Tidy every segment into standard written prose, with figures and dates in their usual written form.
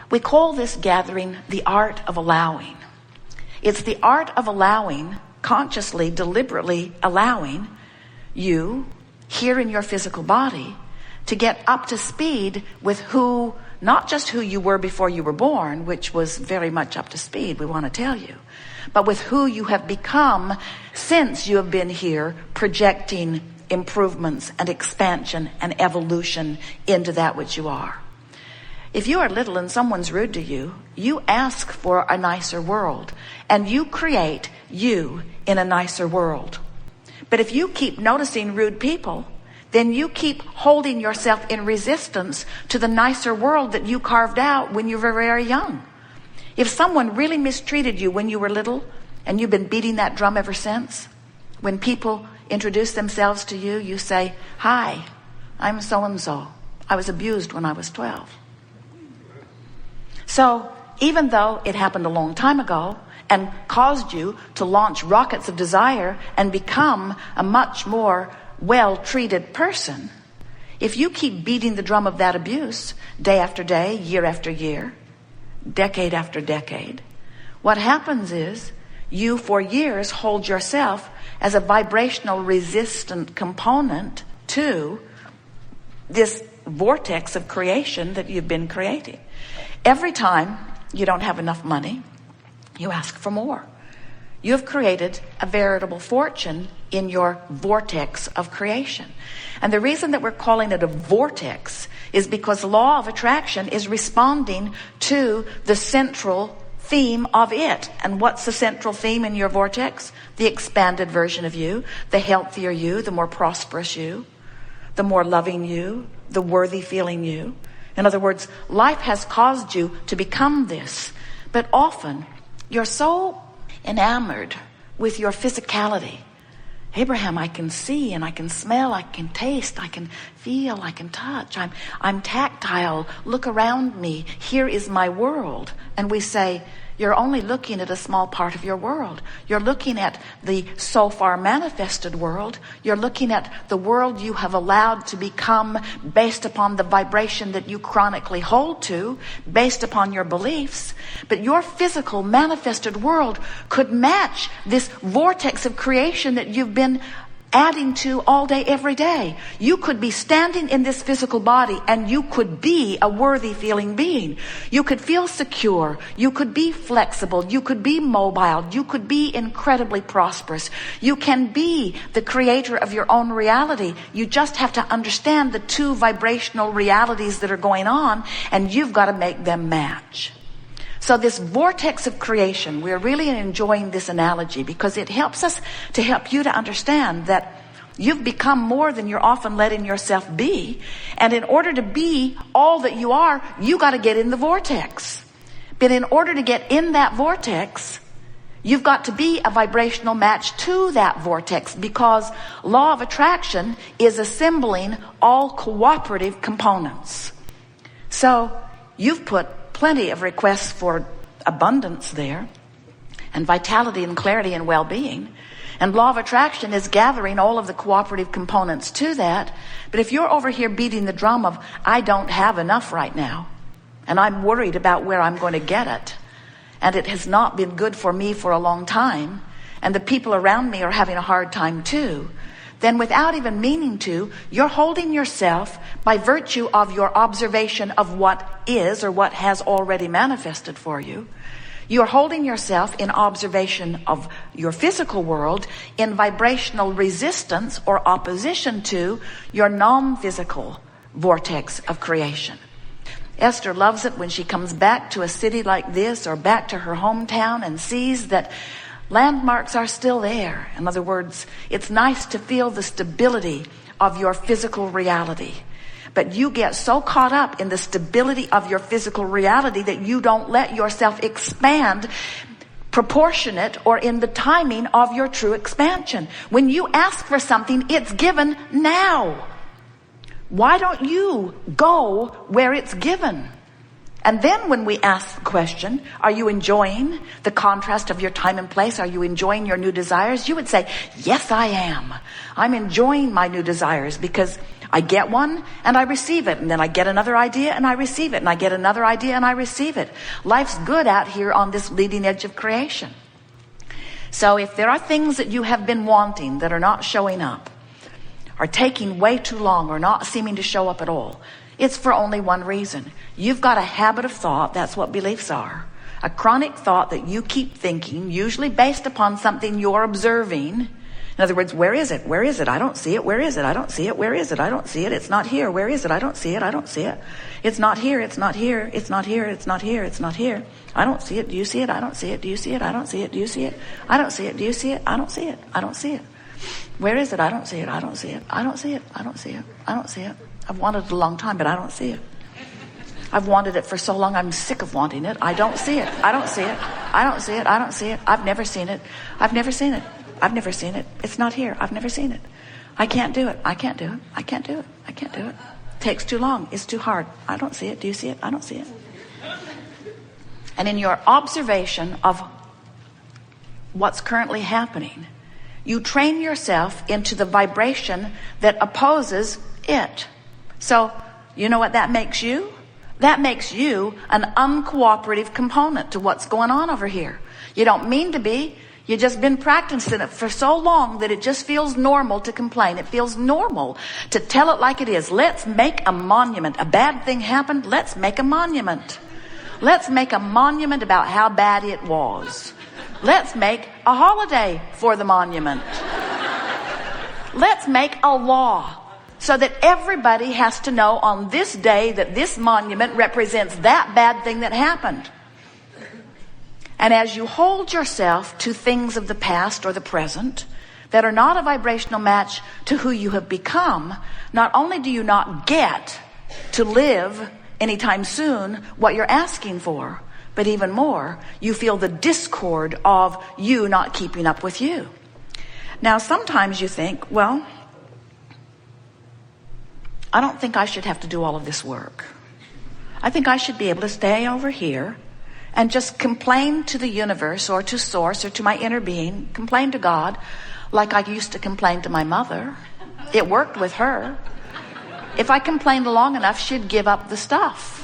We call this gathering the art of allowing. It's the art of allowing, consciously, deliberately allowing you here in your physical body to get up to speed with who, not just who you were before you were born, which was very much up to speed, we want to tell you, but with who you have become since you have been here, projecting improvements and expansion and evolution into that which you are. If you are little and someone's rude to you, you ask for a nicer world, and you create you in a nicer world. But if you keep noticing rude people, then you keep holding yourself in resistance to the nicer world that you carved out when you were very young. If someone really mistreated you when you were little, and you've been beating that drum ever since, when people introduce themselves to you, you say, "Hi, I'm so-and-so. I was abused when I was 12. So even though it happened a long time ago and caused you to launch rockets of desire and become a much more well-treated person, if you keep beating the drum of that abuse day after day, year after year, decade after decade, what happens is you for years hold yourself as a vibrational resistant component to this vortex of creation that you've been creating. Every time you don't have enough money, you ask for more. You have created a veritable fortune in your vortex of creation. And the reason that we're calling it a vortex is because the law of attraction is responding to the central theme of it. And what's the central theme in your vortex? The expanded version of you, the healthier you, the more prosperous you, the more loving you, the worthy feeling you. In other words, life has caused you to become this. But often you're so enamored with your physicality. Abraham, I can see and I can smell, I can taste, I can feel, I can touch. I'm tactile. Look around me. Here is my world. And we say, you're only looking at a small part of your world. You're looking at the so far manifested world. You're looking at the world you have allowed to become based upon the vibration that you chronically hold to, based upon your beliefs. But your physical manifested world could match this vortex of creation that you've been adding to all day, every day. You could be standing in this physical body and you could be a worthy feeling being. You could feel secure. You could be flexible. You could be mobile. You could be incredibly prosperous. You can be the creator of your own reality. You just have to understand the two vibrational realities that are going on, and you've got to make them match. So this vortex of creation, we're really enjoying this analogy because it helps us to help you to understand that you've become more than you're often letting yourself be. And in order to be all that you are, you got to get in the vortex. But in order to get in that vortex, you've got to be a vibrational match to that vortex, because law of attraction is assembling all cooperative components. So you've put plenty of requests for abundance there, and vitality and clarity and well-being. And law of attraction is gathering all of the cooperative components to that. But if you're over here beating the drum of, I don't have enough right now, and I'm worried about where I'm going to get it, and it has not been good for me for a long time, and the people around me are having a hard time too, then without even meaning to, you're holding yourself by virtue of your observation of what is or what has already manifested for you. You're holding yourself in observation of your physical world in vibrational resistance or opposition to your non-physical vortex of creation. Esther loves it when she comes back to a city like this or back to her hometown and sees that landmarks are still there. In other words, it's nice to feel the stability of your physical reality. But you get so caught up in the stability of your physical reality that you don't let yourself expand proportionate or in the timing of your true expansion. When you ask for something, it's given now. Why don't you go where it's given? And then when we ask the question, are you enjoying the contrast of your time and place? Are you enjoying your new desires? You would say, yes, I am. I'm enjoying my new desires because I get one and I receive it, and then I get another idea and I receive it, and I get another idea and I receive it. Life's good out here on this leading edge of creation. So if there are things that you have been wanting that are not showing up, are taking way too long, or not seeming to show up at all, it's for only one reason. You've got a habit of thought. That's what beliefs are. A chronic thought that you keep thinking, usually based upon something you're observing. In other words, where is it? Where is it? I don't see it. Where is it? I don't see it. Where is it? I don't see it. It's not here. Where is it? I don't see it. I don't see it. It's not here. It's not here. It's not here. It's not here. It's not here. I don't see it. Do you see it? I don't see it. Do you see it? I don't see it. Do you see it? I don't see it. Do you see it? I don't see it. I don't see it. Where is it? I don't see it. I don't see it. I don't see it. I don't see it. I don't see it. I've wanted it a long time, but I don't see it. I've wanted it for so long, I'm sick of wanting it. I don't see it. I don't see it. I don't see it. I don't see it. I've never seen it. I've never seen it. I've never seen it. It's not here. I've never seen it. I can't do it. I can't do it. I can't do it. I can't do it. It takes too long. It's too hard. I don't see it. Do you see it? I don't see it. And in your observation of what's currently happening, you train yourself into the vibration that opposes it. So, you know what that makes you? That makes you an uncooperative component to what's going on over here. You don't mean to be. You've just been practicing it for so long that it just feels normal to complain. It feels normal to tell it like it is. Let's make a monument. A bad thing happened. Let's make a monument. Let's make a monument about how bad it was. Let's make a holiday for the monument. Let's make a law so that everybody has to know on this day that this monument represents that bad thing that happened. And as you hold yourself to things of the past or the present that are not a vibrational match to who you have become, not only do you not get to live anytime soon what you're asking for, but even more, you feel the discord of you not keeping up with you. Now, sometimes you think, well, I don't think I should have to do all of this work. I think I should be able to stay over here and just complain to the universe or to source or to my inner being, complain to God like I used to complain to my mother. It worked with her. If I complained long enough, she'd give up the stuff.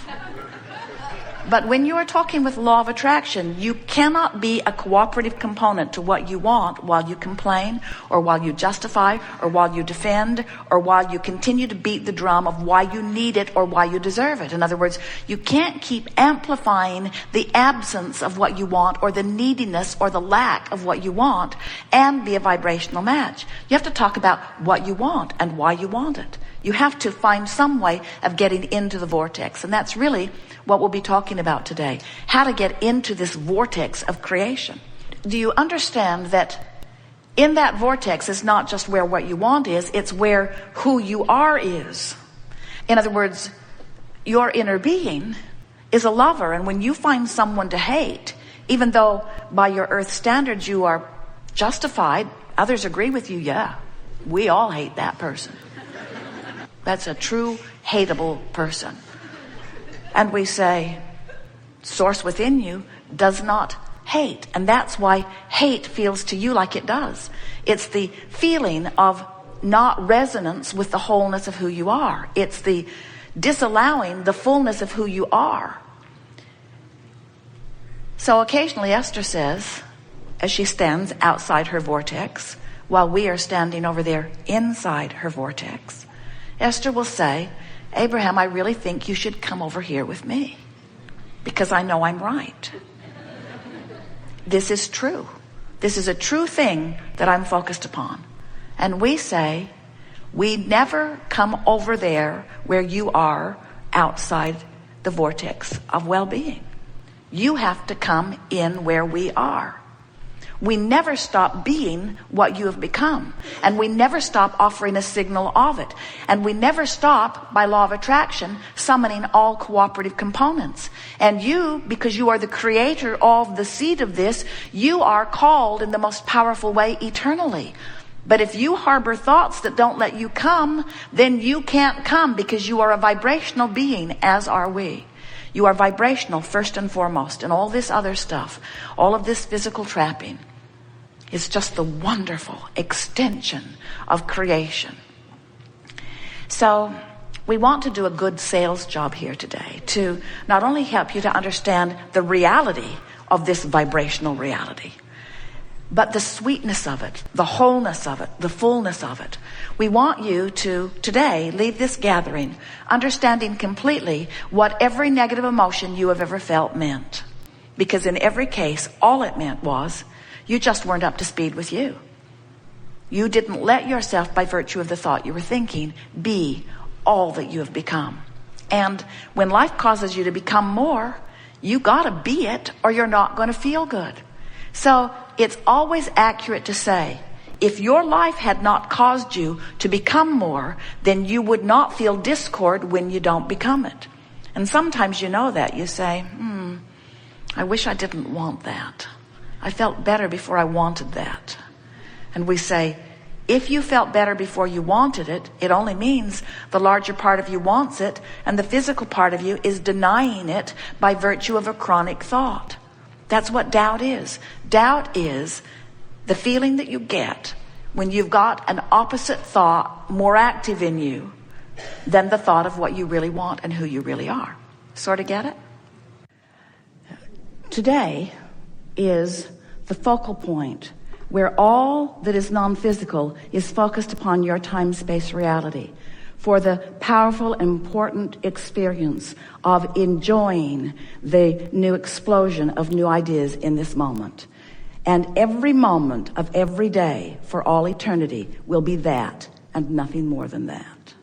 But when you are talking with law of attraction, you cannot be a cooperative component to what you want while you complain, or while you justify, or while you defend, or while you continue to beat the drum of why you need it or why you deserve it. In other words, you can't keep amplifying the absence of what you want or the neediness or the lack of what you want and be a vibrational match. You have to talk about what you want and why you want it. You have to find some way of getting into the vortex. And that's really what we'll be talking about today. How to get into this vortex of creation. Do you understand that in that vortex is not just where what you want is, it's where who you are is. In other words, your inner being is a lover. And when you find someone to hate, even though by your earth standards you are justified, others agree with you, yeah, we all hate that person. That's a true hateable person. And we say, source within you does not hate. And that's why hate feels to you like it does. It's the feeling of not resonance with the wholeness of who you are. It's the disallowing the fullness of who you are. So occasionally Esther says, as she stands outside her vortex, while we are standing over there inside her vortex, Esther will say, Abraham, I really think you should come over here with me because I know I'm right. This is true. This is a true thing that I'm focused upon. And we say, we never come over there where you are outside the vortex of well-being. You have to come in where we are. We never stop being what you have become. And we never stop offering a signal of it. And we never stop, by law of attraction, summoning all cooperative components. And you, because you are the creator of the seed of this, you are called in the most powerful way eternally. But if you harbor thoughts that don't let you come, then you can't come because you are a vibrational being, as are we. You are vibrational first and foremost, and all this other stuff, all of this physical trapping, is just the wonderful extension of creation. So we want to do a good sales job here today to not only help you to understand the reality of this vibrational reality, but the sweetness of it, the wholeness of it, the fullness of it. We want you to today leave this gathering understanding completely what every negative emotion you have ever felt meant. Because in every case, all it meant was you just weren't up to speed with you. You didn't let yourself, by virtue of the thought you were thinking, be all that you have become. And when life causes you to become more, you gotta be it or you're not gonna feel good. So it's always accurate to say, if your life had not caused you to become more, then you would not feel discord when you don't become it. And sometimes you know that. You say, I wish I didn't want that. I felt better before I wanted that. And we say, if you felt better before you wanted it, it only means the larger part of you wants it, and the physical part of you is denying it by virtue of a chronic thought. That's what doubt is. Doubt is the feeling that you get when you've got an opposite thought more active in you than the thought of what you really want and who you really are. Sort of get it? Today is the focal point where all that is non-physical is focused upon your time-space reality for the powerful, important experience of enjoying the new explosion of new ideas in this moment. And every moment of every day for all eternity will be that and nothing more than that.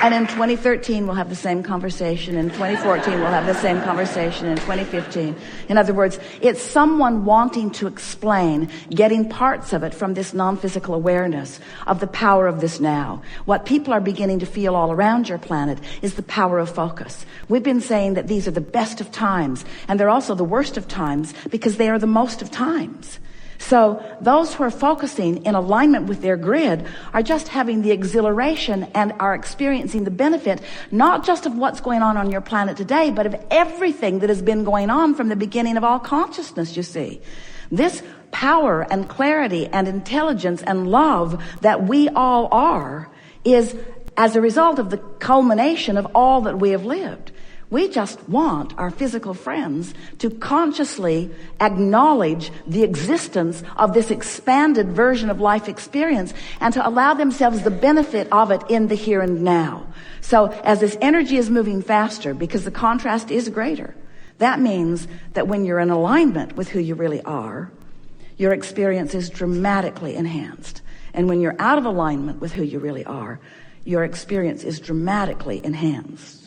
And in 2013, we'll have the same conversation. In 2014, we'll have the same conversation. In 2015. In other words, it's someone wanting to explain, getting parts of it from this non-physical awareness of the power of this now. What people are beginning to feel all around your planet is the power of focus. We've been saying that these are the best of times, and they're also the worst of times because they are the most of times. So those who are focusing in alignment with their grid are just having the exhilaration and are experiencing the benefit, not just of what's going on your planet today, but of everything that has been going on from the beginning of all consciousness, you see. This power and clarity and intelligence and love that we all are is as a result of the culmination of all that we have lived. We just want our physical friends to consciously acknowledge the existence of this expanded version of life experience and to allow themselves the benefit of it in the here and now. So as this energy is moving faster, because the contrast is greater, that means that when you're in alignment with who you really are, your experience is dramatically enhanced. And when you're out of alignment with who you really are, your experience is dramatically enhanced.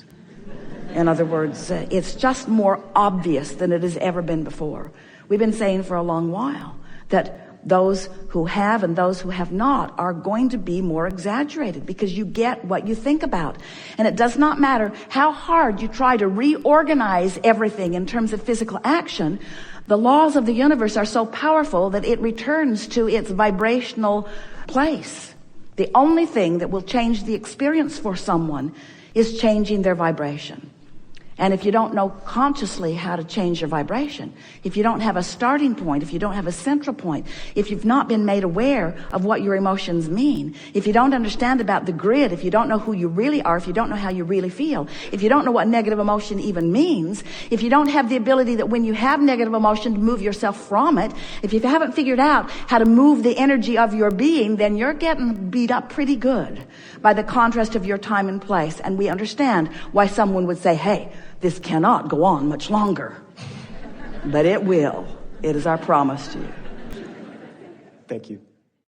In other words, it's just more obvious than it has ever been before. We've been saying for a long while that those who have and those who have not are going to be more exaggerated because you get what you think about. And it does not matter how hard you try to reorganize everything in terms of physical action. The laws of the universe are so powerful that it returns to its vibrational place. The only thing that will change the experience for someone is changing their vibration. And if you don't know consciously how to change your vibration, if you don't have a starting point, if you don't have a central point, if you've not been made aware of what your emotions mean, if you don't understand about the grid, if you don't know who you really are, if you don't know how you really feel, if you don't know what negative emotion even means, if you don't have the ability that when you have negative emotion to move yourself from it, if you haven't figured out how to move the energy of your being, then you're getting beat up pretty good by the contrast of your time and place. And we understand why someone would say, hey, this cannot go on much longer. But it will. It is our promise to you. Thank you.